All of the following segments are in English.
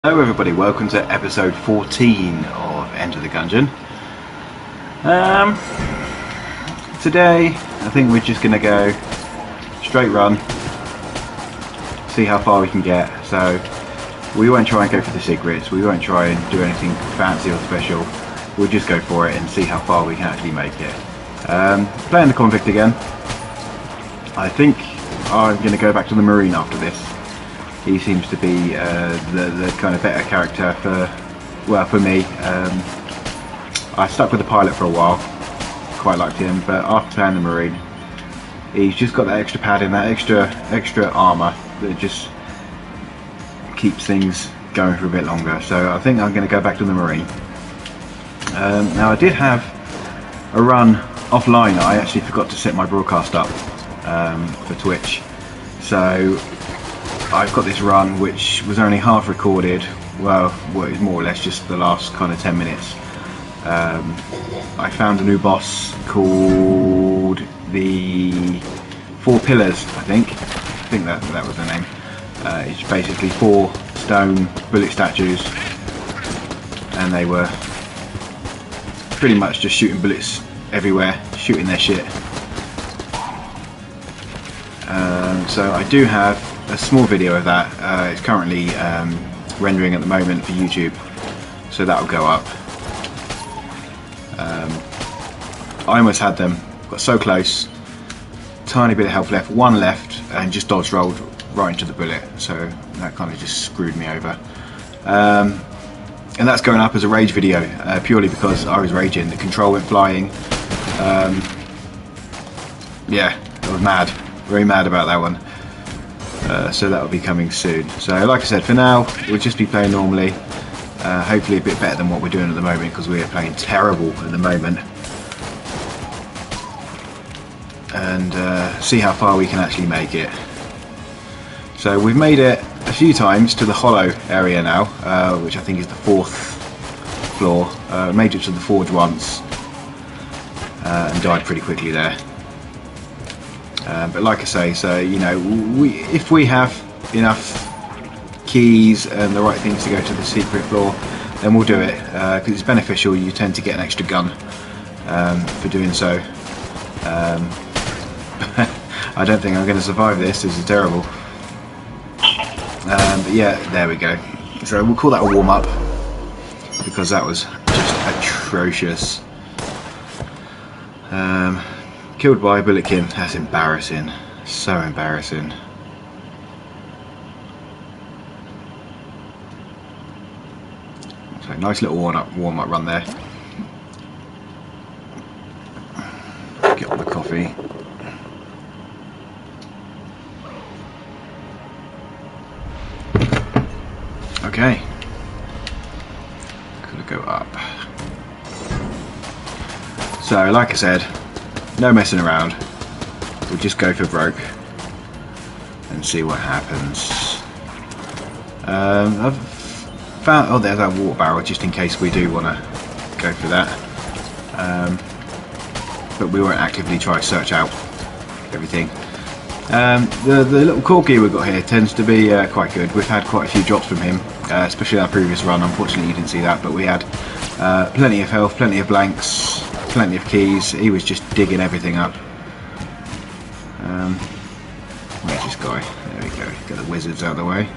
Hello everybody, welcome to episode 14 of Enter the Gungeon. Today I think we're just going to go straight run, see how far we can get. So we won't try and go for the secrets, we won't try and do anything fancy or special. We'll just go for it and see how far we can actually make it. Playing the convict again. I think I'm going to go back to the Marine after this. He seems to be the kind of better character for me. I stuck with the pilot for a while, quite liked him, but after playing the Marine, he's just got that extra padding, that extra armour that just keeps things going for a bit longer. So I think I'm going to go back to the Marine. Now I did have a run offline. I actually forgot to set my broadcast up for Twitch, so I've got this run which was only half recorded. Well, it was more or less just the last kind of 10 minutes. I found a new boss called the Four Pillars, I think that was the name. It's basically 4 stone bullet statues, and they were pretty much just shooting bullets everywhere, shooting their shit. So I do have a small video of that. It's currently rendering at the moment for YouTube, so that'll go up. I almost had them, got so close, tiny bit of health left, one left, and just dodge rolled right into the bullet, so that kind of just screwed me over. And that's going up as a rage video, purely because I was raging. The control went flying. Yeah, I was mad, very mad about that one. So that will be coming soon. So like I said, for now we'll just be playing normally, hopefully a bit better than what we're doing at the moment, because we are playing terrible at the moment, and see how far we can actually make it. So we've made it a few times to the hollow area now, which I think is the 4th floor. Made it to the forge once and died pretty quickly there. But like I say, so you know, if we have enough keys and the right things to go to the secret floor, then we'll do it, because it's beneficial. You tend to get an extra gun for doing so. I don't think I'm going to survive this. This is terrible. But yeah, there we go. So we'll call that a warm-up, because that was just atrocious. Killed by Bulletkin, that's embarrassing, so embarrassing. So nice little warm-up run there. Get on the coffee. Okay, gonna go up. So like I said, no messing around, we'll just go for broke and see what happens. I've found, oh, there's our water barrel, just in case we do want to go for that, but we won't actively try to search out everything. The little corgi we've got here tends to be quite good. We've had quite a few drops from him, especially our previous run. Unfortunately you didn't see that, but we had plenty of health, plenty of blanks, plenty of keys. He was just digging everything up. Where's this guy? There we go. Get the wizards out of the way.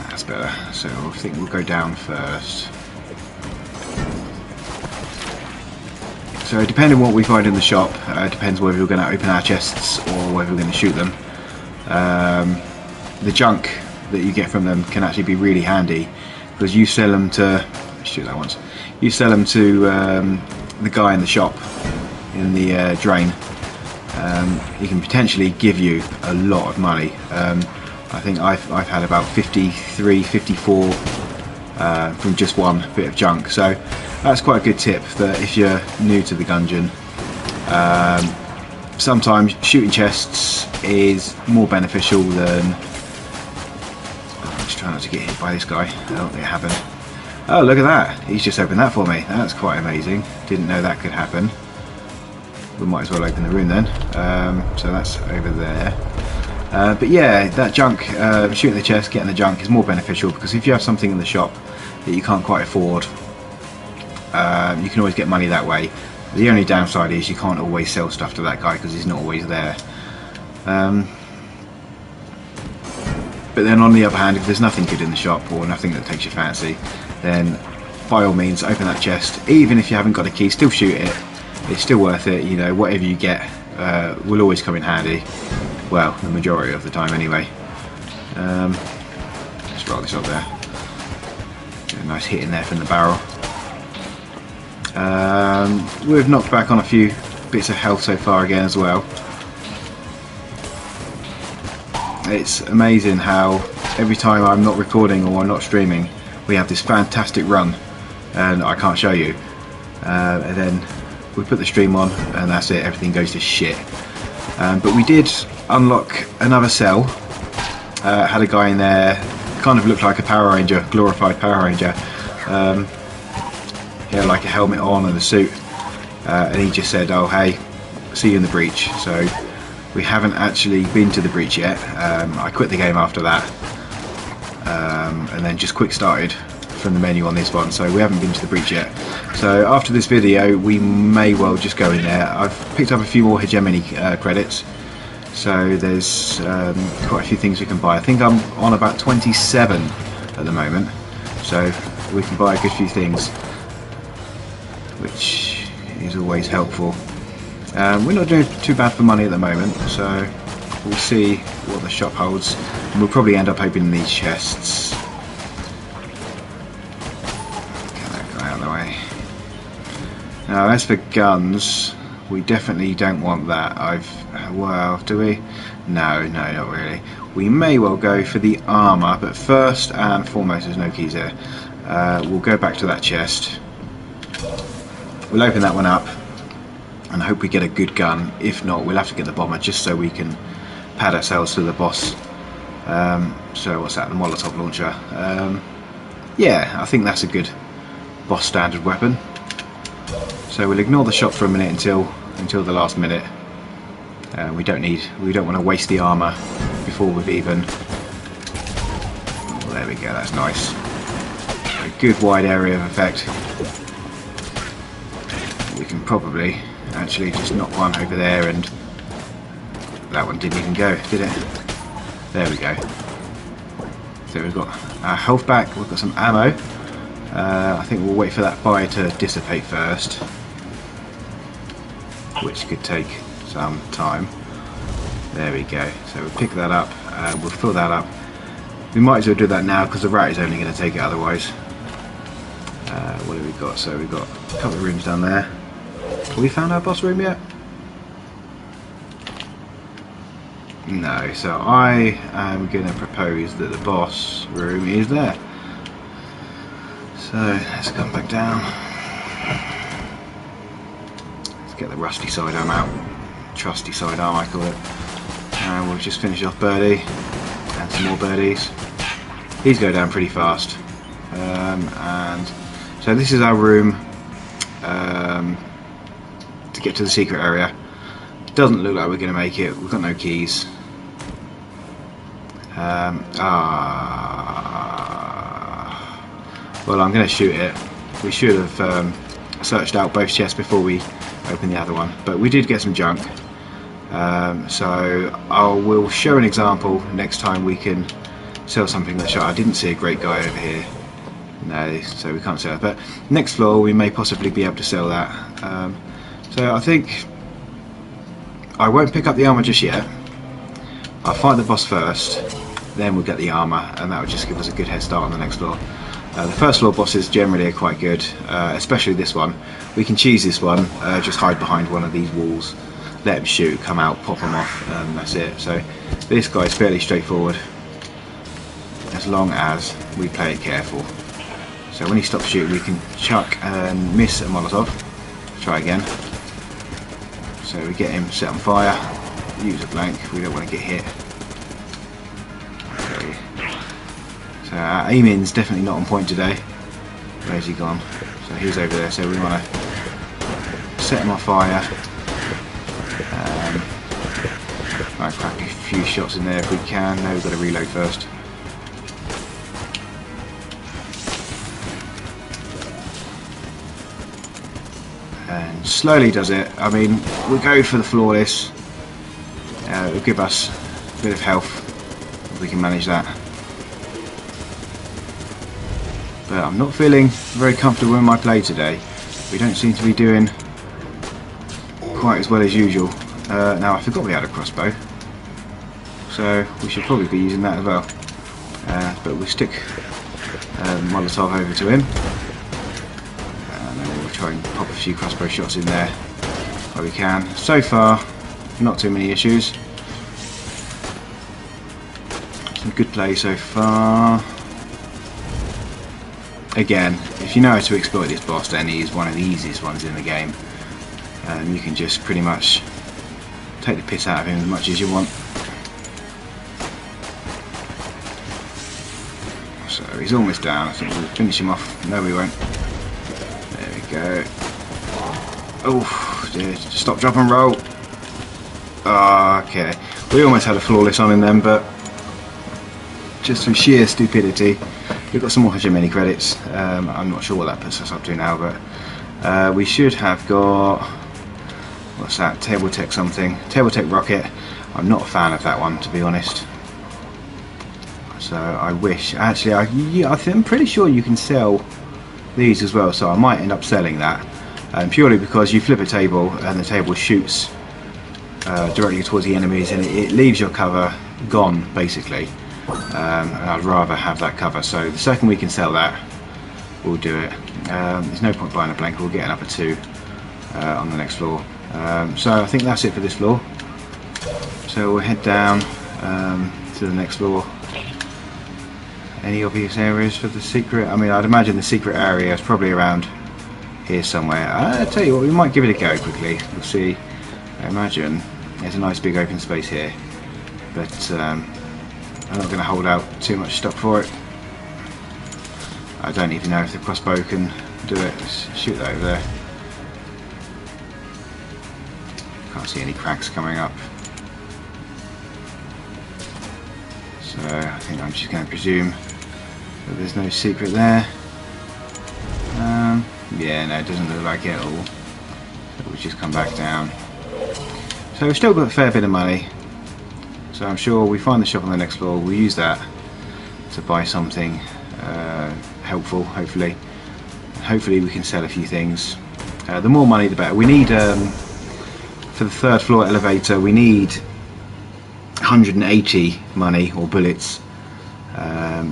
That's better. So I think we'll go down first. So depending on what we find in the shop, depends whether we're going to open our chests or whether we're going to shoot them. The junk that you get from them can actually be really handy, because you sell them to, shoot that once, you sell them to the guy in the shop, in the drain. He can potentially give you a lot of money. I think I've had about 53, 54 from just one bit of junk. So that's quite a good tip, that if you're new to the Gungeon, sometimes shooting chests is more beneficial than... Try not to get hit by this guy. I don't think it happened. Oh, look at that. He's just opened that for me. That's quite amazing. Didn't know that could happen. We might as well open the room then. So that's over there. But yeah, that junk, shooting the chest, getting the junk is more beneficial, because if you have something in the shop that you can't quite afford, you can always get money that way. The only downside is you can't always sell stuff to that guy because he's not always there. But then on the other hand, if there's nothing good in the shop or nothing that takes your fancy, then by all means open that chest. Even if you haven't got a key, still shoot it. It's still worth it. You know, whatever you get will always come in handy. Well, the majority of the time anyway. Let's roll this up there. Get a nice hit in there from the barrel. We've knocked back on a few bits of health so far again as well. It's amazing how every time I'm not recording or I'm not streaming, we have this fantastic run, and I can't show you. And then we put the stream on, and that's it. Everything goes to shit. But we did unlock another cell. Had a guy in there, kind of looked like a Power Ranger, glorified Power Ranger. He had like a helmet on and a suit, and he just said, "Oh hey, see you in the breach." So we haven't actually been to the breach yet. I quit the game after that, and then just quick started from the menu on this one, so we haven't been to the breach yet. So after this video we may well just go in there. I've picked up a few more hegemony credits, so there's quite a few things we can buy. I think I'm on about 27 at the moment, so we can buy a good few things, which is always helpful. We're not doing too bad for money at the moment, so we'll see what the shop holds, and we'll probably end up opening these chests. Get that guy out of the way. Now as for guns, we definitely don't want that. Well, do we? No, not really. We may well go for the armour, but first and foremost, there's no keys there. We'll go back to that chest. We'll open that one up and hope we get a good gun. If not, we'll have to get the bomber just so we can pad ourselves to the boss. So what's that, the Molotov launcher? Yeah, I think that's a good boss standard weapon. So we'll ignore the shop for a minute until the last minute. We don't want to waste the armour before we've even. Well, there we go, that's nice. A good wide area of effect. We can probably actually just knock one over there, and that one didn't even go, did it? There we go. So we've got our health back, we've got some ammo. I think we'll wait for that fire to dissipate first, which could take some time. There we go. So we'll pick that up, we'll fill that up. We might as well do that now because the rat is only going to take it otherwise. What have we got? So we've got a couple of rooms down there. Have we found our boss room yet? No, so I am going to propose that the boss room is there. So let's come back down. Let's get the rusty sidearm out. Trusty sidearm I call it. And we'll just finish off Birdie and some more birdies. These go down pretty fast. And so this is our room to get to the secret area. Doesn't look like we're going to make it. We've got no keys. Well, I'm going to shoot it. We should have searched out both chests before we open the other one, but we did get some junk. So we'll show an example next time we can sell something that shot. I didn't see a great guy over here. No, so we can't sell it. But next floor we may possibly be able to sell that. So I think I won't pick up the armour just yet. I'll fight the boss first, then we'll get the armour, and that will just give us a good head start on the next floor. The first floor bosses generally are quite good, especially this one. We can cheese this one, just hide behind one of these walls, let him shoot, come out, pop them off, and that's it. So this guy is fairly straightforward, as long as we play it careful. So when he stops shooting, we can chuck and miss a Molotov. Try again. So we get him set on fire, use a blank, we don't want to get hit. So our aiming's definitely not on point today. Where's he gone? So he's over there, so we want to set him on fire. Try and crack a few shots in there if we can. No, we've got to reload first. And slowly does it. I mean, we'll go for the flawless. It'll give us a bit of health if we can manage that. But I'm not feeling very comfortable in my play today. We don't seem to be doing quite as well as usual. Now I forgot we had a crossbow, so we should probably be using that as well. But we'll stick Molotov over to him, and then we'll try and pop a few crossbow shots in there where we can. So far, not too many issues. Some good play so far. Again, if you know how to exploit this boss, then he is one of the easiest ones in the game. You can just pretty much take the piss out of him as much as you want. So he's almost down. I think we'll finish him off. No, we won't. There we go. Oh, dear. Stop, drop and roll. Okay. We almost had a flawless on in them, but just through sheer stupidity. We've got some more hegemony credits. I'm not sure what that puts us up to now, but we should have got, what's that, Table Tech something, Table Tech Rocket. I'm not a fan of that one, to be honest. So I wish, actually, I'm pretty sure you can sell these as well, so I might end up selling that. Purely because you flip a table and the table shoots directly towards the enemies, and it leaves your cover gone, basically. And I'd rather have that cover, so the second we can sell that, we'll do it. There's no point buying a blank, we'll get another 2 on the next floor. So I think that's it for this floor. So we'll head down to the next floor. Any obvious areas for the secret? I mean, I'd imagine the secret area is probably around here somewhere. I'll tell you what, we might give it a go quickly. We'll see. I imagine there's a nice big open space here, but I'm not going to hold out too much stock for it. I don't even know if the crossbow can do it. Let's shoot that over there. Can't see any cracks coming up. So I think I'm just going to presume that there's no secret there. Yeah, no, it doesn't look like it at all. So we'll just come back down. So we've still got a fair bit of money. So I'm sure we find the shop on the next floor, we'll use that to buy something helpful, hopefully. Hopefully we can sell a few things. The more money the better. We need, for the 3rd floor elevator, we need 180 money or bullets.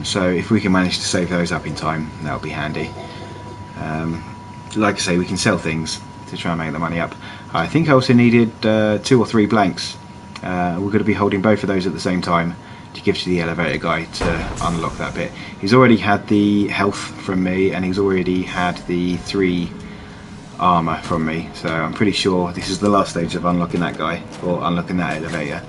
So if we can manage to save those up in time, that'll be handy. Like I say, we can sell things to try and make the money up. I think I also needed 2 or 3 blanks. We're going to be holding both of those at the same time to give to the elevator guy to unlock that bit. He's already had the health from me, and he's already had the 3 armor from me, so I'm pretty sure this is the last stage of unlocking that guy, or unlocking that elevator.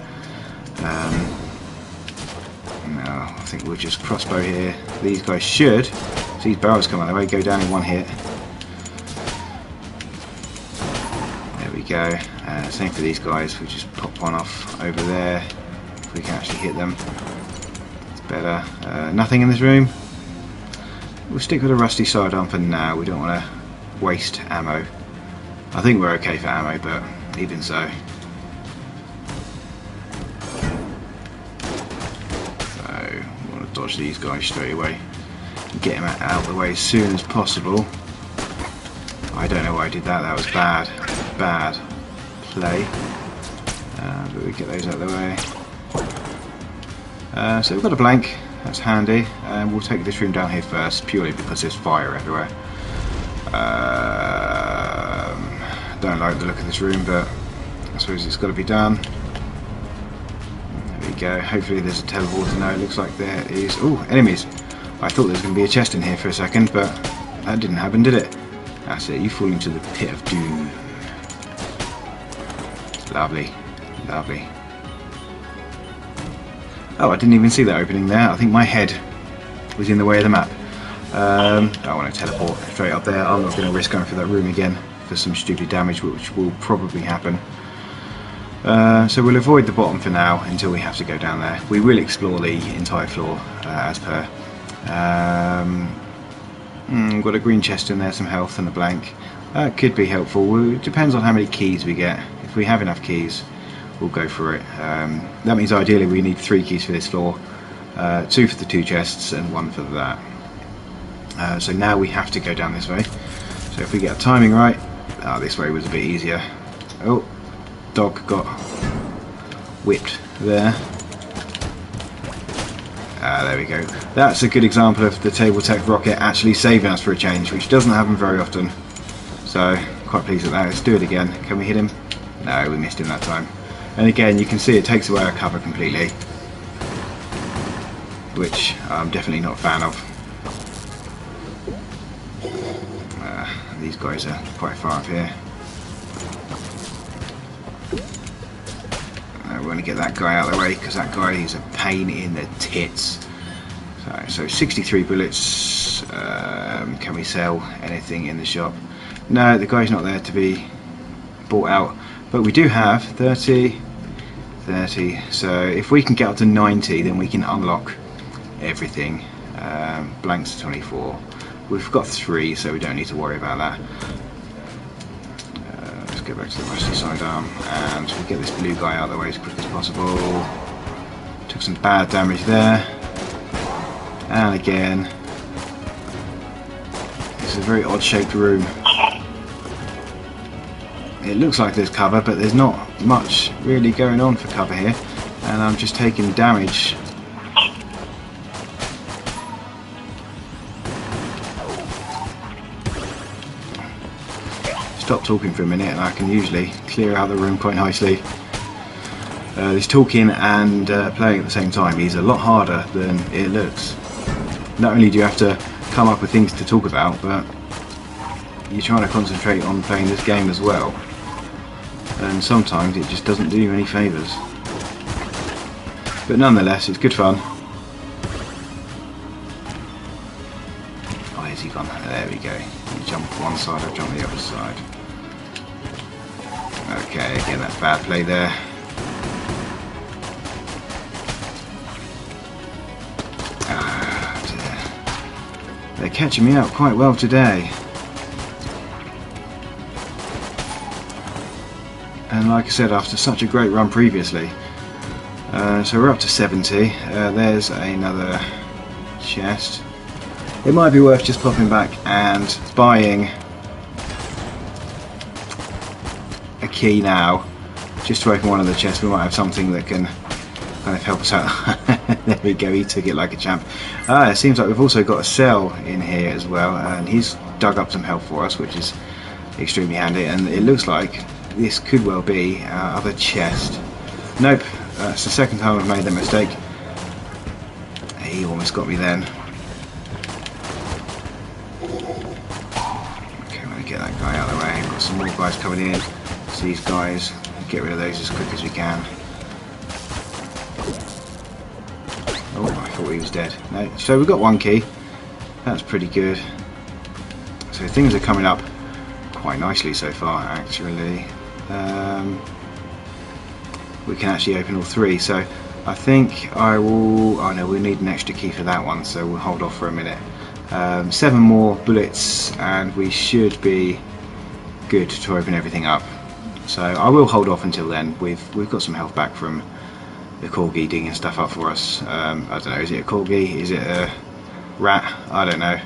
No, I think we'll just crossbow here. These guys should, see these barrels come out of the way, go down in 1 hit. There we go. Same for these guys, we just pop one off over there if we can actually hit them. It's better. Nothing in this room. We'll stick with a rusty sidearm for now, we don't want to waste ammo. I think we're okay for ammo, but even so. So we want to dodge these guys straight away and get them out of the way as soon as possible. I don't know why I did that, that was bad. Bad play. But we get those out of the way. So we've got a blank, that's handy, and we'll take this room down here first, purely because there's fire everywhere. Don't like the look of this room, but I suppose it's got to be done. There we go. Hopefully there's a teleporter. No, it looks like there is. Oh, enemies! I thought there was going to be a chest in here for a second, but that didn't happen, did it? That's it. You fall into the pit of doom. Lovely, lovely. Oh, I didn't even see that opening there. I think my head was in the way of the map. I want to teleport straight up there. I'm not going to risk going through that room again for some stupid damage, which will probably happen. So we'll avoid the bottom for now until we have to go down there. We will explore the entire floor as per. Got a green chest in there, some health and a blank. Could be helpful. It depends on how many keys we get. If we have enough keys, we'll go for it. That means ideally we need 3 keys for this floor, 2 for the 2 chests and 1 for that. So now we have to go down this way. So if we get our timing right, this way was a bit easier. Oh, dog got whipped there. There we go. That's a good example of the table tech rocket actually saving us for a change, which doesn't happen very often. So quite pleased with that. Let's do it again. Can we hit him? No, we missed him that time. And again, you can see it takes away our cover completely, which I'm definitely not a fan of. These guys are quite far up here. We want to get that guy out of the way because that guy is a pain in the tits. So 63 bullets. Can we sell anything in the shop? No, the guy's not there to be bought out. But we do have 30. So if we can get up to 90, then we can unlock everything. Blanks 24. We've got 3, so we don't need to worry about that. Let's go back to the rusty sidearm and we get this blue guy out of the way as quick as possible. Took some bad damage there. And again, it's a very odd shaped room. It looks like there's cover, but there's not much really going on for cover here. And I'm just taking damage. Stop talking for a minute and I can usually clear out the room quite nicely. This talking and playing at the same time is a lot harder than it looks. Not only do you have to come up with things to talk about, but you're trying to concentrate on playing this game as well. And sometimes it just doesn't do you any favours. But nonetheless, it's good fun. Oh, where's he gone? There we go. You jump one side, I'll jump the other side. Okay, again, that's bad play there. They're catching me out quite well today. And like I said, after such a great run previously. So we're up to 70. There's another chest. It might be worth just popping back and buying a key now, just to open one of the chests. We might have something that can kind of help us out. There we go, he took it like a champ. It seems like we've also got a cell in here as well, and he's dug up some health for us, which is extremely handy. And it looks like this could well be our other chest. Nope, it's the second time I've made that mistake. He almost got me then. Okay, I'm going to get that guy out of the way. We've got some more guys coming in. So these guys, get rid of those as quick as we can. Oh, I thought he was dead. No, so we've got 1 key. That's pretty good. So things are coming up quite nicely so far, actually. We can actually open all 3. So I think I will. Oh no, we need an extra key for that one, so we'll hold off for a minute. 7 more bullets, and we should be good to open everything up. So I will hold off until then. We've got some health back from the corgi digging stuff up for us. I don't know, is it a corgi? Is it a rat? I don't know.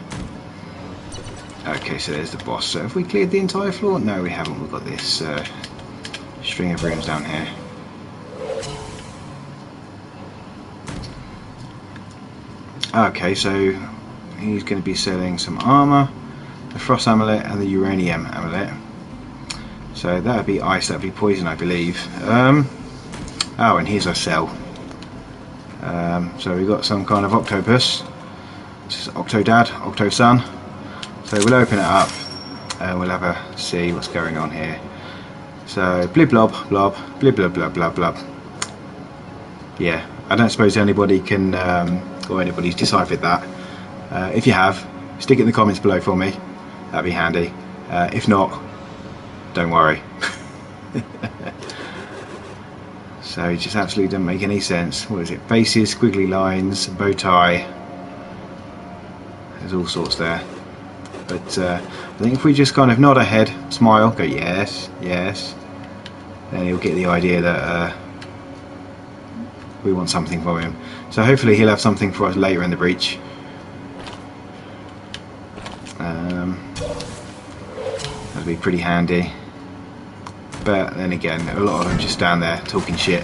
Okay, so there's the boss. So have we cleared the entire floor? No, we haven't. We've got this string of rooms down here. Okay, so he's going to be selling some armor, the frost amulet and the uranium amulet. So that would be ice, that would be poison, I believe. Oh, and here's our cell. So we've got some kind of octopus. This is Octodad, Octosun. So we'll open it up and we'll have a see what's going on here. So blib blob blob, blib blob blob blob blob. Yeah, I don't suppose anybody can or anybody's deciphered that. If you have, stick it in the comments below for me. That'd be handy. If not, don't worry. So it just absolutely doesn't make any sense. What is it? Faces, squiggly lines, bow tie. There's all sorts there. But I think if we just kind of nod our head, smile, go yes, yes, then he'll get the idea that we want something from him. So hopefully he'll have something for us later in the breach. That'd be pretty handy. But then again, a lot of them just stand there talking shit.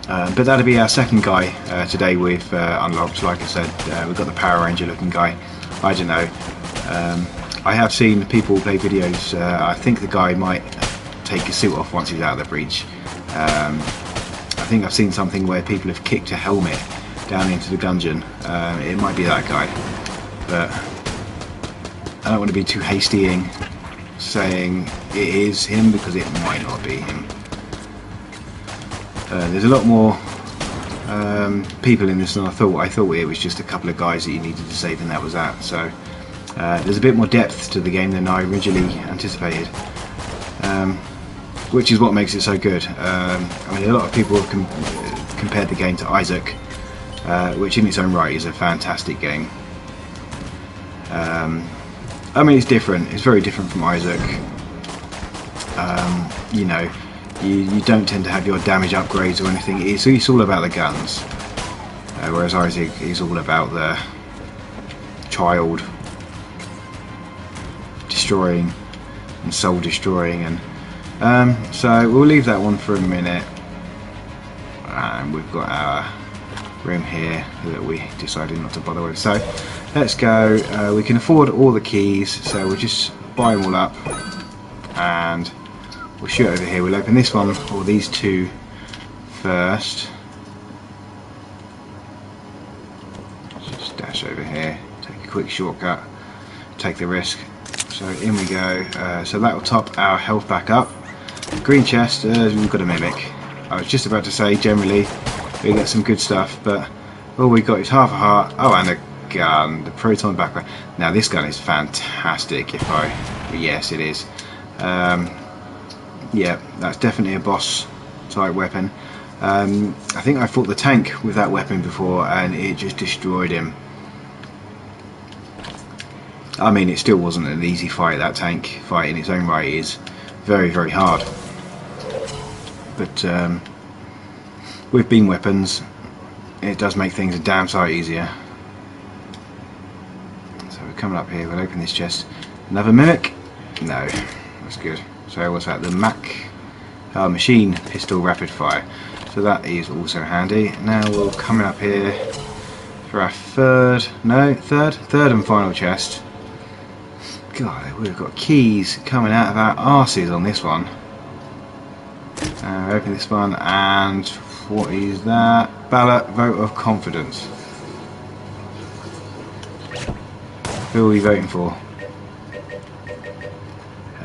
But that'll be our second guy today we've unlocked. Like I said, we've got the Power Ranger looking guy. I don't know. I have seen people play videos. I think the guy might take his suit off once he's out of the breach. I think I've seen something where people have kicked a helmet down into the Gungeon. It might be that guy. But I don't want to be too hasty in saying it is him, because it might not be him. There's a lot more people in this than I thought. I thought it was just a couple of guys that you needed to save and that was that. So there's a bit more depth to the game than I originally anticipated, which is what makes it so good. I mean, a lot of people have compared the game to Isaac, which in its own right is a fantastic game. I mean, it's different. It's very different from Isaac. You know, you don't tend to have your damage upgrades or anything. It's all about the guns, whereas Isaac is all about the child destroying and soul destroying. And so we'll leave that one for a minute, and we've got our room here that we decided not to bother with. So let's go. We can afford all the keys, so we'll just buy them all up and we'll shoot over here. We'll open this one or these two first. Just dash over here, take a quick shortcut, take the risk. So in we go. So that will top our health back up. Green chest, we've got a mimic. I was just about to say generally we get some good stuff, but all we got is half a heart. Oh, and a gun, the proton backpack. Now this gun is fantastic. Yes, it is. Yeah, that's definitely a boss type weapon. I think I fought the tank with that weapon before and it just destroyed him. I mean, it still wasn't an easy fight. That tank fight in its own right is very, very hard. But with beam weapons, it does make things a damn sight easier. So we're coming up here, we'll open this chest. Another mimic? No, that's good. So what's that? The machine pistol rapid fire. So that is also handy. Now we're coming up here for our third and final chest. God, we've got keys coming out of our arses on this one. Open this one, and what is that? Ballot vote of confidence. Who are we voting for?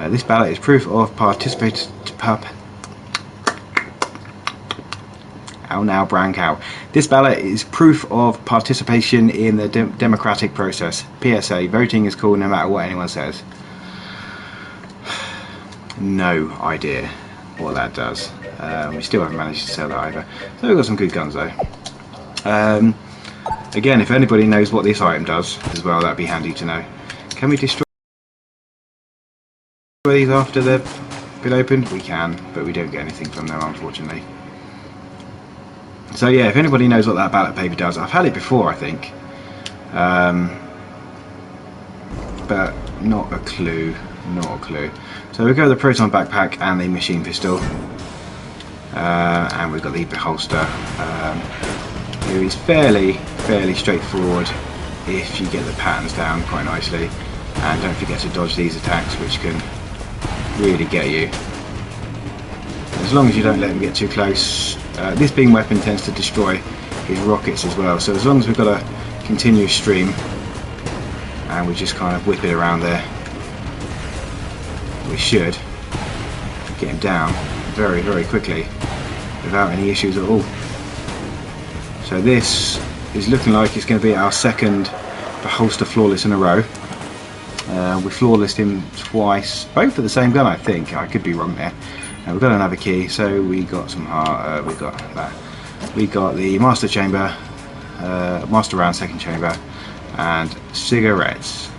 This ballot is proof of participation. This ballot is proof of participation in the democratic process. PSA: voting is cool no matter what anyone says. No idea what that does. We still haven't managed to sell that either. So we've got some good guns though. Again, if anybody knows what this item does as well, that'd be handy to know. Can we destroy these after they've been opened? We can, but we don't get anything from them, unfortunately. So yeah, if anybody knows what that ballot paper does, I've had it before, I think, but not a clue. So we go with the proton backpack and the machine pistol, and we've got the beholster. It is fairly straightforward if you get the patterns down quite nicely, and don't forget to dodge these attacks, which can really get you. As long as you don't let them get too close. This beam weapon tends to destroy his rockets as well, so as long as we've got a continuous stream and we just kind of whip it around there, we should get him down very, very quickly without any issues at all. So this is looking like it's going to be our second beholster flawless in a row. We flawlessed him twice, both for the same gun, I think. I could be wrong there. we've got another key, so we got some heart, we got that. We got the master chamber, master round second chamber, and cigarettes.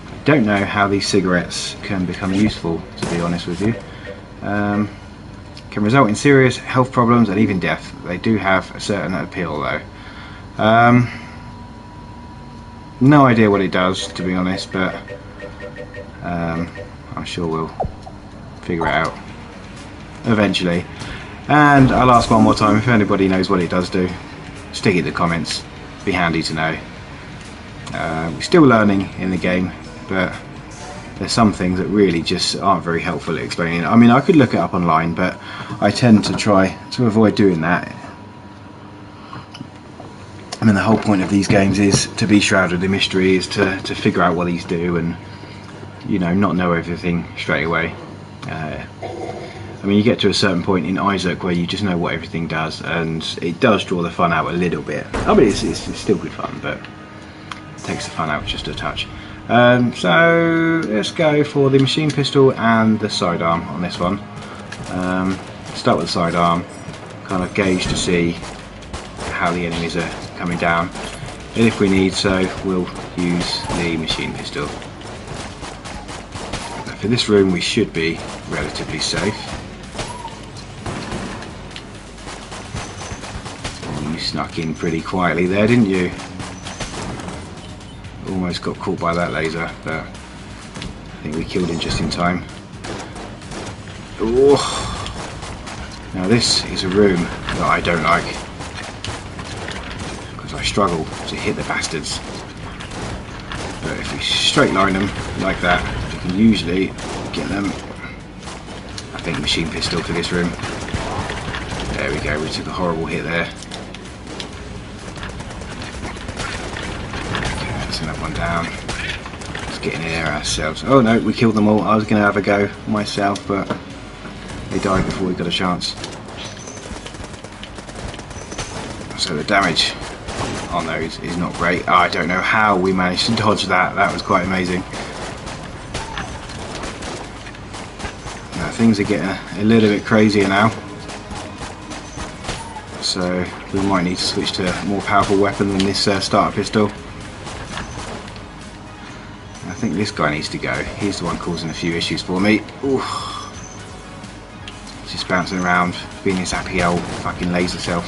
I don't know how these cigarettes can become useful, to be honest with you. Can result in serious health problems and even death. They do have a certain appeal though. No idea what it does, to be honest, but I'm sure we'll figure it out eventually. And I'll ask one more time, if anybody knows what it does do, stick it in the comments. Be handy to know. We're still learning in the game, but there's some things that really just aren't very helpful at explaining. I mean, I could look it up online, but I tend to try to avoid doing that. I mean, the whole point of these games is to be shrouded in mystery, is to figure out what these do and, you know, not know everything straight away. I mean, you get to a certain point in Isaac where you just know what everything does, and it does draw the fun out a little bit. I mean, it's still good fun, but it takes the fun out just a touch. So let's go for the machine pistol and the sidearm on this one. Start with the sidearm, kind of gauge to see how the enemies are coming down, and if we need so, we'll use the machine pistol. For this room we should be relatively safe. You snuck in pretty quietly there, didn't you? Almost got caught by that laser, but I think we killed him just in time. Ooh. Now this is a room that I don't like, because I struggle to hit the bastards. But if we straight line them like that, we can usually get them. I think machine pistol for this room. There we go, we took a horrible hit there. Another one down. Let's get in here ourselves. Oh no, we killed them all. I was going to have a go myself, but they died before we got a chance. So the damage on those is not great. I don't know how we managed to dodge that. That was quite amazing. Now things are getting a little bit crazier now, so we might need to switch to a more powerful weapon than this starter pistol. I think this guy needs to go. He's the one causing a few issues for me. Ooh. Just bouncing around, being his happy old fucking laser self.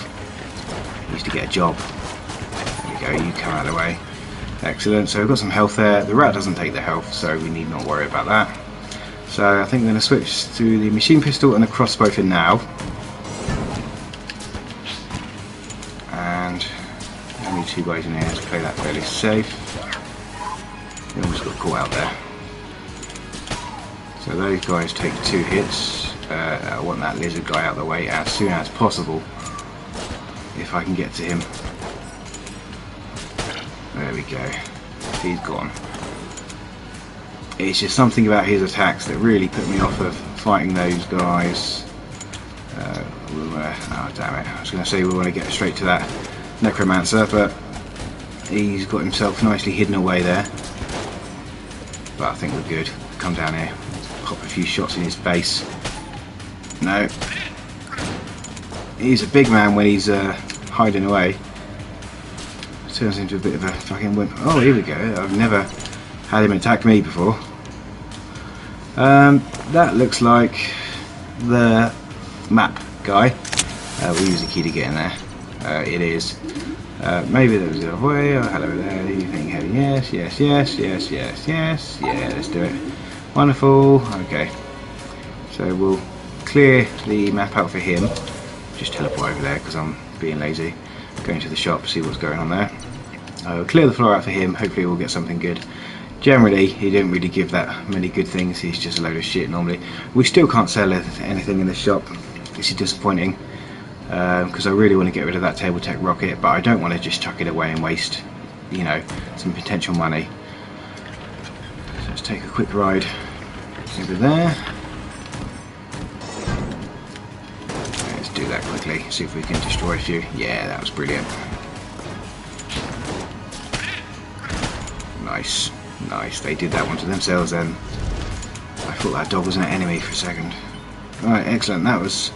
Needs to get a job. There we go, you come out of the way. Excellent, so we've got some health there. The rat doesn't take the health, so we need not worry about that. So I think we're going to switch to the machine pistol and the crossbow for now. And only two guys in here to play that fairly safe. We almost got caught out there. So those guys take 2 hits. I want that lizard guy out of the way as soon as possible, if I can get to him. There we go. He's gone. It's just something about his attacks that really put me off of fighting those guys. Oh damn it, I was going to say we want to get straight to that necromancer, but he's got himself nicely hidden away there. But I think we're good. Come down here, pop a few shots in his face. No. He's a big man when he's hiding away. Turns into a bit of a fucking wimp. Oh, here we go. I've never had him attack me before. That looks like the map guy. We'll use the key to get in there. It is. Maybe there was a way. Oh, hello there. You think heavy? Yes, yes, yes, yes, yes, yes. Yeah, let's do it. Wonderful. Okay. So we'll clear the map out for him. Just teleport over there because I'm being lazy. Going to the shop, see what's going on there. I'll clear the floor out for him. Hopefully we'll get something good. Generally, he didn't really give that many good things. He's just a load of shit normally. We still can't sell anything in the shop. This is disappointing. Because I really want to get rid of that table tech rocket, but I don't want to just chuck it away and waste, you know, some potential money. So let's take a quick ride over there. Let's do that quickly, see if we can destroy a few. Yeah, that was brilliant. Nice, nice. They did that one to themselves then. thought that dog was an enemy for a second. Right, excellent. That was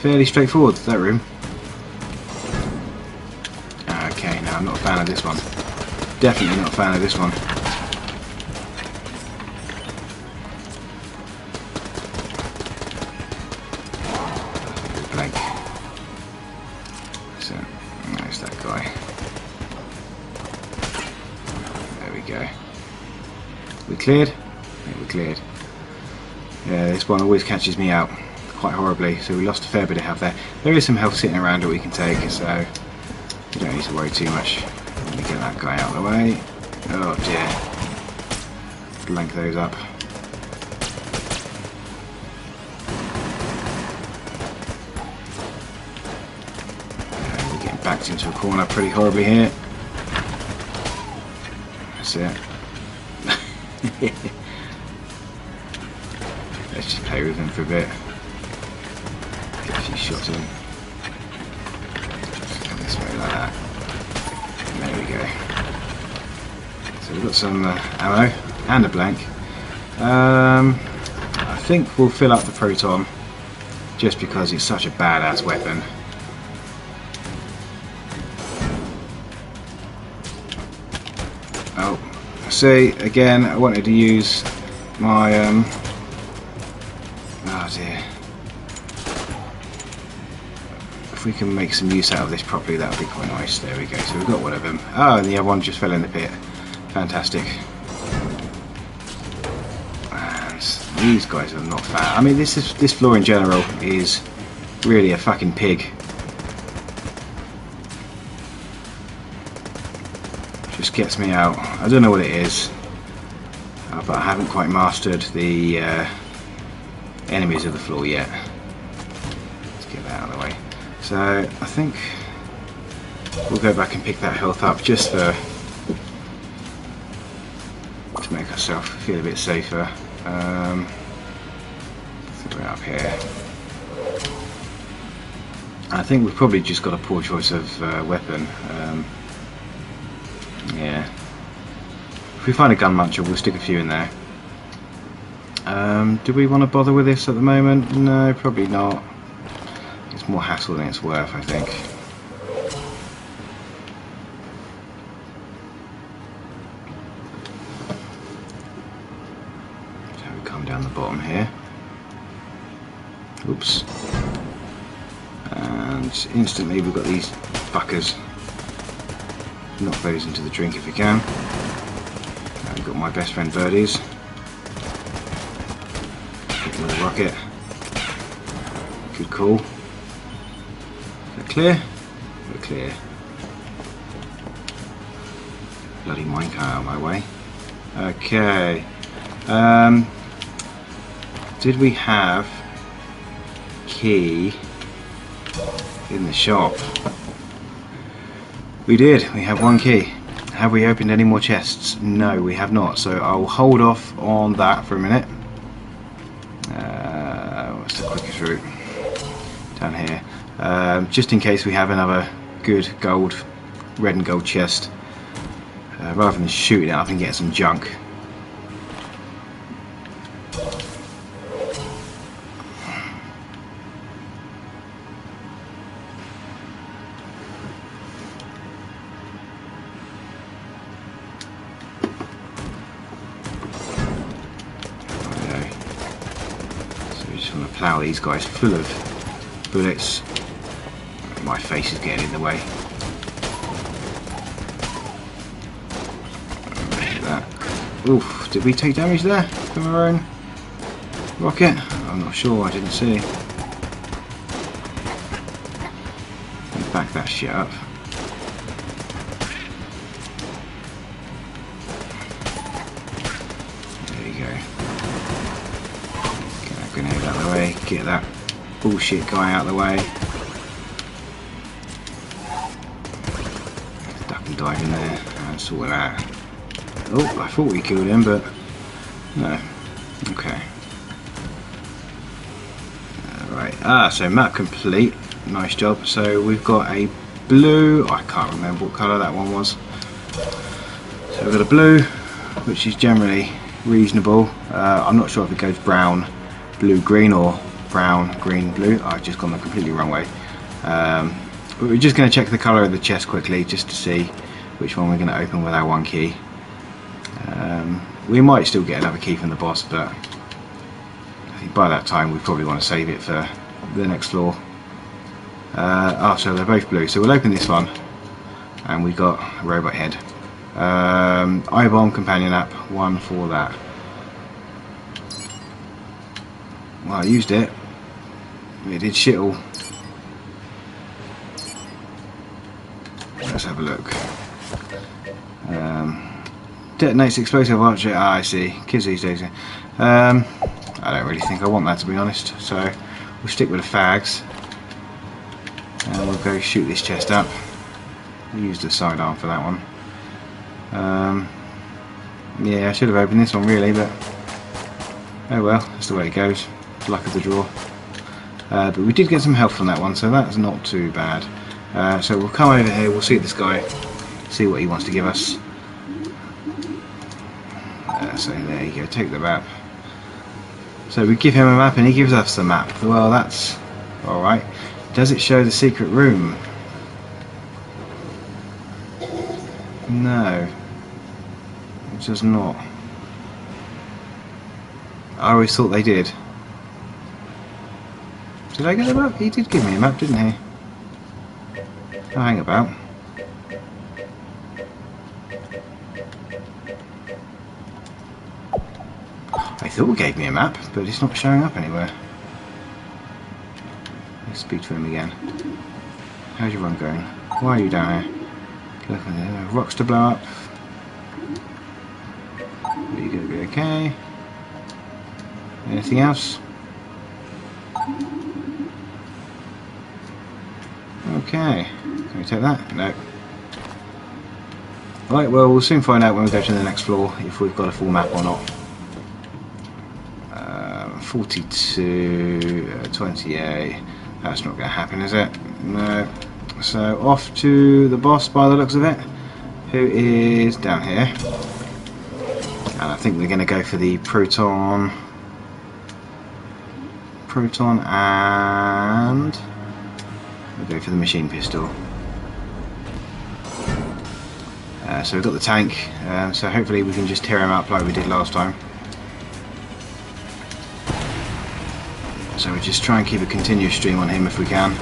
fairly straightforward, that room. Okay, now I'm not a fan of this one. Definitely not a fan of this one. Blank. So, there's that guy. There we go. We cleared? Yeah, we cleared. Yeah, this one always catches me out quite horribly, so we lost a fair bit of health there. There is some health sitting around that we can take, so you don't need to worry too much. Let me get that guy out of the way. Oh dear. Blank those up. We're getting backed into a corner pretty horribly here. That's it. Let's just play with him for a bit. Get a few shots in. Just go this way like that. And there we go. So we've got some ammo and a blank. I think we'll fill up the proton just because it's such a badass weapon. Oh, see, again, I wanted to use my oh dear. If we can make some use out of this properly, that would be quite nice. There we go. So we've got one of them. Oh, and the other one just fell in the pit. Fantastic. And these guys are not fat. I mean, this floor in general is really a fucking pig. Just gets me out. I don't know what it is, but I haven't quite mastered the enemies of the floor yet. Let's get that out of the way. So I think we'll go back and pick that health up just to make ourselves feel a bit safer. I think we're up here. I think we've probably just got a poor choice of weapon. Yeah. If we find a gun muncher, we'll stick a few in there. Do we want to bother with this at the moment? No, probably not. It's more hassle than it's worth, I think. So we come down the bottom here. Oops. And instantly we've got these fuckers. Knock those into the drink if we can. I've got my best friend birdies. Hit them with a rocket. Good call. Is that clear? We're clear. Bloody minecart out of my way. Okay. Did we have key in the shop? We did. We have one key. Have we opened any more chests? No, we have not. So I'll hold off on that for a minute. What's the quickest route? Down here. Just in case we have another good gold, red and gold chest. Rather than shooting it up and get some junk. Plough these guys full of bullets. My face is getting in the way. Look at that. Oof, did we take damage there from our own rocket? I'm not sure, I didn't see. Back that shit up. There you go. Get that grenade out of the way, get that bullshit guy out of the way. Duck and dive in there and sort it out. Oh, I thought we killed him, but no. Okay. Right, so map complete. Nice job. So we've got a blue, I can't remember what colour that one was. So we've got a blue, which is generally reasonable. I'm not sure if it goes brown, blue, green, or brown, green, blue. I've just gone the completely wrong way. But we're just going to check the colour of the chest quickly, just to see which one we're going to open with our one key. We might still get another key from the boss, but I think by that time we probably want to save it for the next floor. So they're both blue, so we'll open this one, and we've got a robot head. I-bomb, companion app, one for that. Well, I used it. It did shit all. Let's have a look. Detonates explosive launcher. Ah, I see. Kids these days. I don't really think I want that, to be honest. So we'll stick with the fags, and we'll go shoot this chest up. We'll use the sidearm for that one. Yeah, I should have opened this one really, but oh well, that's the way it goes. Luck of the draw. But we did get some health from that one, so that's not too bad. So we'll come over here, we'll see this guy, see what he wants to give us. So there you go, take the map. So we give him a map and he gives us the map. Well, that's alright. Does it show the secret room? No, it does not. I always thought they did. Did I get a map? He did give me a map, didn't he? Oh, hang about. I thought he gave me a map, but it's not showing up anywhere. Let's speak to him again. How's your run going? Why are you down here? Look at the rocks to blow up. Are you going to be okay? Anything else? Okay. Can we take that? No. Right, well, we'll soon find out when we go to the next floor if we've got a full map or not. 42, 28. That's not going to happen, is it? No. So off to the boss by the looks of it, who is down here. And I think we're going to go for the proton, and we'll go for the machine pistol. So we've got the tank, so hopefully we can just tear him up like we did last time. So we just try and keep a continuous stream on him if we can. I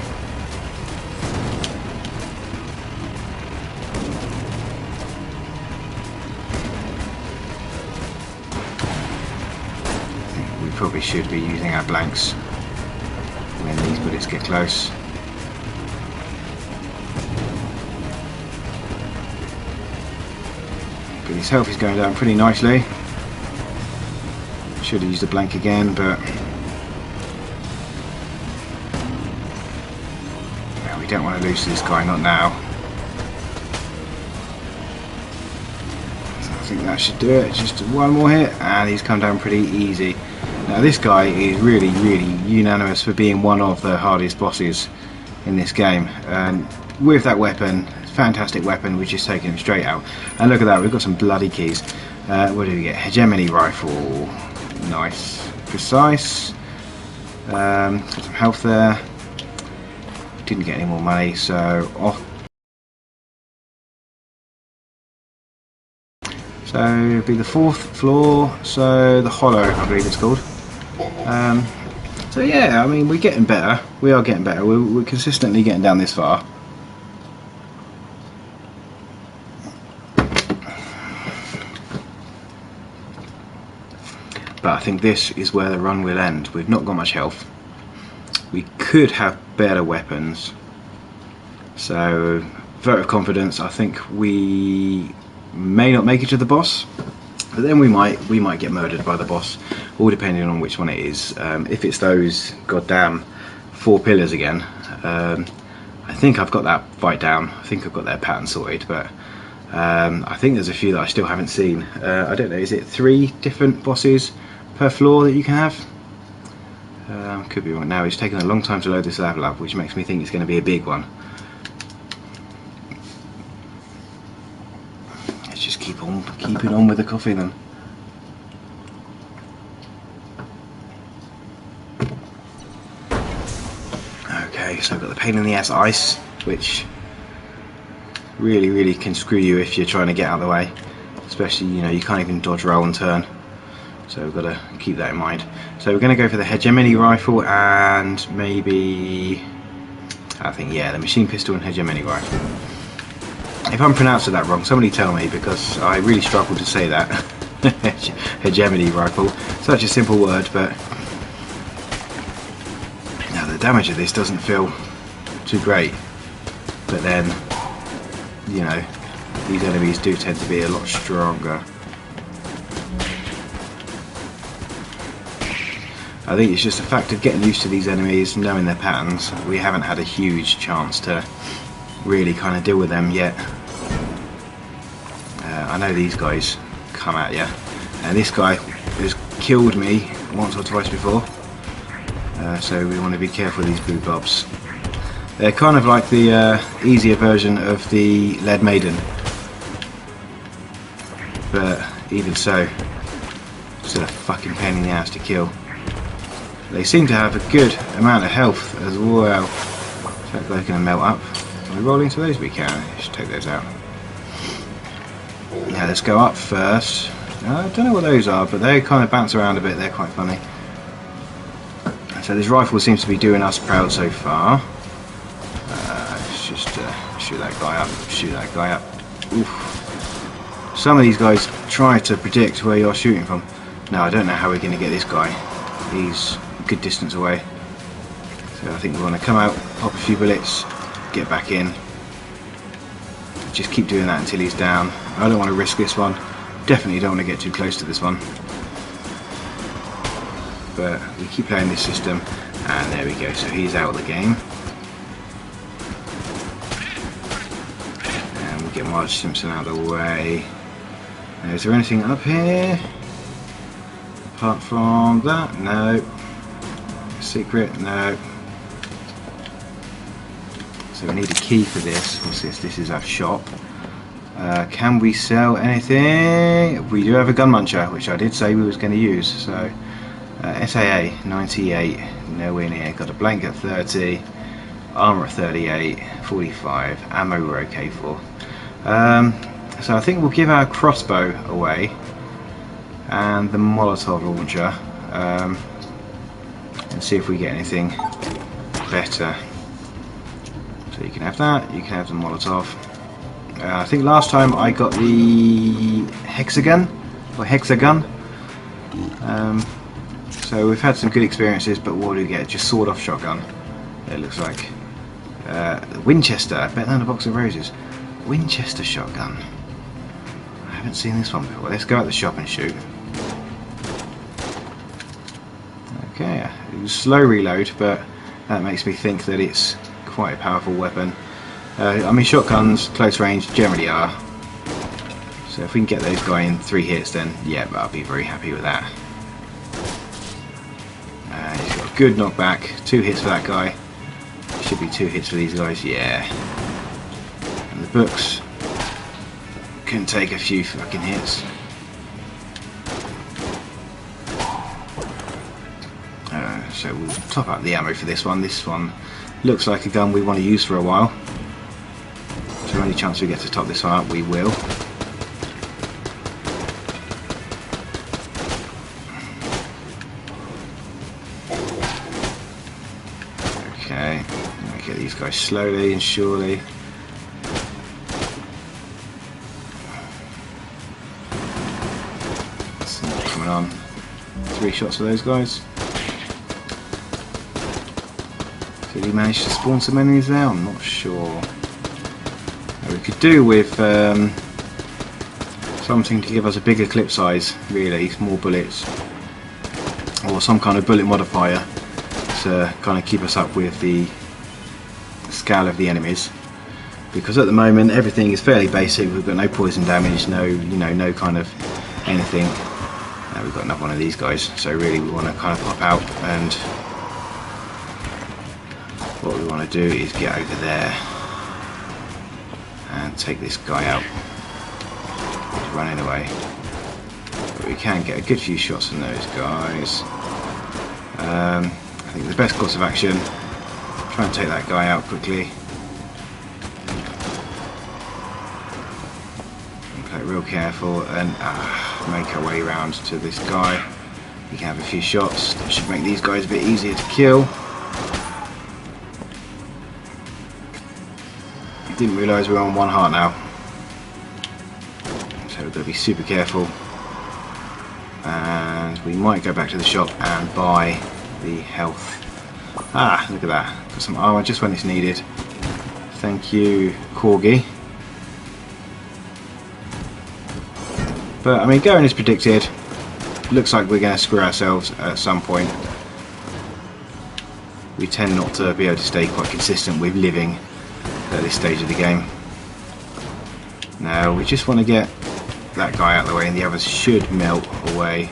think we probably should be using our blanks when these bullets get close. But his health is going down pretty nicely. Should have used a blank again, but we don't want to lose to this guy, not now. So I think that should do it. Just one more hit, and he's come down pretty easy. Now this guy is really unanimous for being one of the hardest bosses in this game, and with that weapon, fantastic weapon, we've just taken him straight out. And look at that, we've got some bloody keys. What do we get? Hegemony rifle, nice, precise. Got some health there. Didn't get any more money, so off. So it'll be the 4th floor, so the Hollow, I believe it's called. So yeah, I mean, we're getting better. We are getting better. We're consistently getting down this far. But I think this is where the run will end. We've not got much health. We could have better weapons. So, vote of confidence, I think we may not make it to the boss, but then we might get murdered by the boss, all depending on which one it is. If it's those goddamn 4 pillars again, I think I've got that fight down. I think I've got their pattern sorted, but I think there's a few that I still haven't seen. I don't know, is it 3 different bosses per floor that you can have? Could be wrong. Now it's taken a long time to load this level up, which makes me think it's going to be a big one. Let's just keep on keeping on with the coffee then. go. So I've got the pain in the ass ice, which really can screw you if you're trying to get out of the way. Especially, you know, you can't even dodge, roll and turn. So we've got to keep that in mind. So we're going to go for the hegemony rifle and maybe, I think, yeah, the machine pistol and hegemony rifle. If I'm pronouncing that wrong, somebody tell me, because I really struggle to say that. Hegemony rifle. Such a simple word, but now the damage of this doesn't feel too great. But then, you know, these enemies do tend to be a lot stronger. I think it's just a fact of getting used to these enemies, knowing their patterns. We haven't had a huge chance to really kind of deal with them yet. I know these guys come at you, and this guy has killed me once or twice before, so we want to be careful of these blue blobs. They're kind of like the easier version of the Lead Maiden, but even so, still a fucking pain in the ass to kill. They seem to have a good amount of health as well. So they're going to melt up. Can we roll into those? We can. Let's take those out. Now let's go up first. I don't know what those are, but they kind of bounce around a bit. They're quite funny. So this rifle seems to be doing us proud so far. Let's just shoot that guy up. Shoot that guy up. Oof. Some of these guys try to predict where you're shooting from. Now I don't know how we're going to get this guy. He's a good distance away. So I think we want to come out, pop a few bullets, get back in. Just keep doing that until he's down. I don't want to risk this one. Definitely don't want to get too close to this one. But we keep playing this system, and there we go. So he's out of the game. And we get Marge Simpson out of the way. Now, is there anything up here? Apart from that? No. Secret? No. So we need a key for this. What's this? This is our shop. Can we sell anything? We do have a gun muncher, which I did say we was going to use. So SAA 98, nowhere near. Got a blank at 30, armor at 38, 45, ammo we're okay for. So I think we'll give our crossbow away and the Molotov launcher, and see if we get anything better. So you can have that, you can have the Molotov. I think last time I got the hexagon. So we've had some good experiences, but what do we get? Just sawed off shotgun. It looks like Winchester, better than a box of roses. Winchester shotgun. I haven't seen this one before. Let's go out the shop and shoot. Okay, it was slow reload, but that makes me think that it's quite a powerful weapon. I mean, shotguns, close range, generally are. So if we can get those guys in 3 hits, then yeah, I'll be very happy with that. He's got a good knockback, 2 hits for that guy. Should be 2 hits for these guys, yeah. And the books can take a few fucking hits. So we'll top up the ammo for this one. This one looks like a gun we want to use for a while. So any chance we get to top this one up, we will. Okay, let me get these guys slowly and surely. That's not coming on. 3 shots for those guys. Did he manage to spawn some enemies there? I'm not sure. We could do with something to give us a bigger clip size, really, more bullets, or some kind of bullet modifier to kind of keep us up with the scale of the enemies. Because at the moment everything is fairly basic. We've got no poison damage, no, you know, no kind of anything. We've got another one of these guys. So really, we want to kind of pop out, and what we want to do is get over there and take this guy out. He's running away, but we can get a good few shots on those guys. I think the best course of action Try and take that guy out quickly. Okay, real careful and make our way around to this guy. We can have a few shots. That should make these guys a bit easier to kill. Didn't realise we were on 1 heart now. So we've got to be super careful. And we might go back to the shop and buy the health. Ah, look at that. Got some armor just when it's needed. Thank you, Corgi. But, I mean, going as predicted. Looks like we're going to screw ourselves at some point. We tend not to be able to stay quite consistent with living at this stage of the game. Now, we just want to get that guy out of the way and the others should melt away.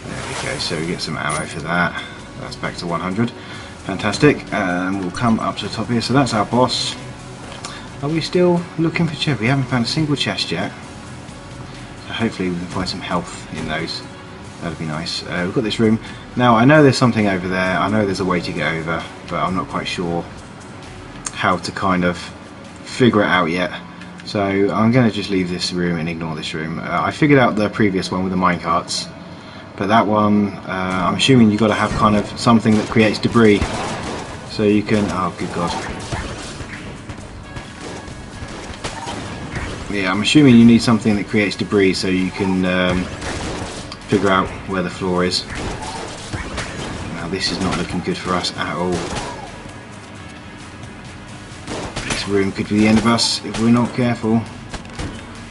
There we go, so we get some ammo for that. That's back to 100. Fantastic. And we'll come up to the top here. So that's our boss. Are we still looking for chests? We haven't found a single chest yet. So hopefully we can find some health in those. That'd be nice. We've got this room. Now I know there's something over there. I know there's a way to get over, but I'm not quite sure how to kind of figure it out yet. So I'm going to just leave this room and ignore this room. I figured out the previous one with the minecarts, but that one, I'm assuming you've got to have kind of something that creates debris, so you can. Oh, good God! Yeah, I'm assuming you need something that creates debris so you can figure out where the floor is. Now this is not looking good for us at all. This room could be the end of us if we're not careful,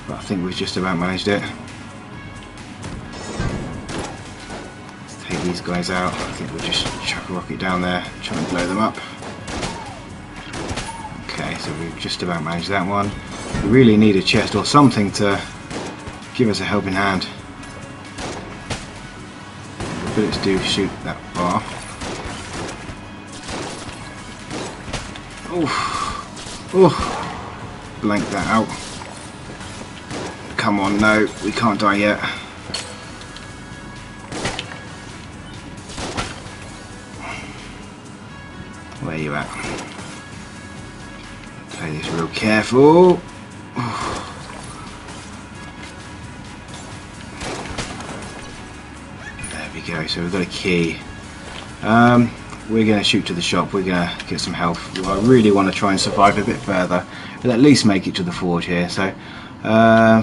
but I think we've just about managed it. Let's take these guys out. I think we'll just chuck a rocket down there, try and blow them up. Okay, so we've just about managed that one. We really need a chest or something to give us a helping hand. The bullets do shoot that far. Oh, blank that out. Come on, no, we can't die yet. Where are you at? Play this real careful. There we go, so we've got a key. We're going to shoot to the shop, we're going to get some health. I really want to try and survive a bit further, but at least make it to the forge here. So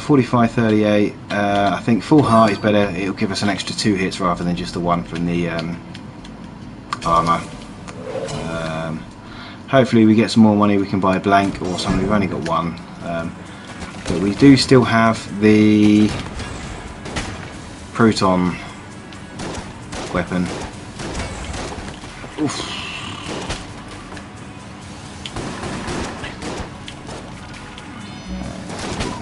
45, 38, I think full heart is better. It'll give us an extra 2 hits rather than just the 1 from the armour. Hopefully we get some more money, we can buy a blank or something. We've only got 1, but we do still have the proton weapon. Oof.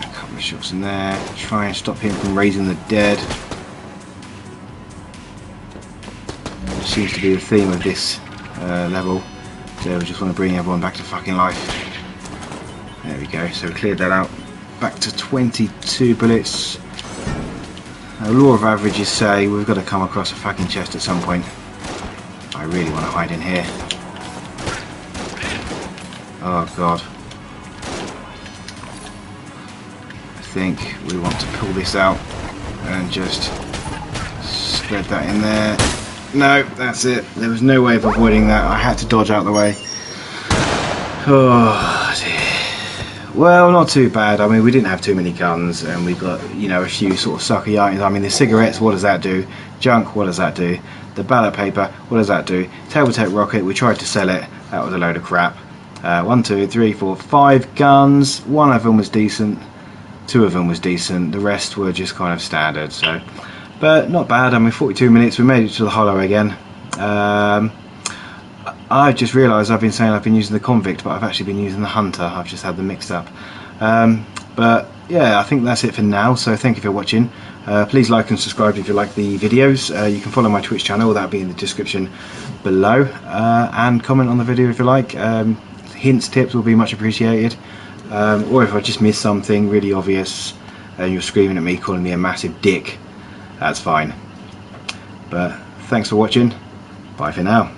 A couple of shots in there. Try and stop him from raising the dead. Which seems to be the theme of this level. So we just want to bring everyone back to fucking life. There we go. So we cleared that out. Back to 22 bullets. The law of averages say we've got to come across a fucking chest at some point. I really want to hide in here. Oh God. I think we want to pull this out and just spread that in there. No, that's it. There was no way of avoiding that. I had to dodge out the way. Oh dear. Well, not too bad. I mean, we didn't have too many guns, and we got, you know, a few sort of sucky items. I mean, the cigarettes, what does that do? Junk, what does that do? The ballot paper, what does that do? Table tape rocket, we tried to sell it. That was a load of crap. 1, 2, 3, 4, 5 guns. 1 of them was decent. 2 of them was decent. The rest were just kind of standard. So, but not bad. I mean, 42 minutes. We made it to the hollow again. I just realised I've been saying I've been using the convict, but I've actually been using the hunter. I've just had them mixed up. But yeah, I think that's it for now. So thank you for watching. Please like and subscribe if you like the videos. You can follow my Twitch channel, that'll be in the description below, and comment on the video if you like. Hints, tips will be much appreciated, or if I just missed something really obvious and you're screaming at me calling me a massive dick, that's fine. But thanks for watching. Bye for now.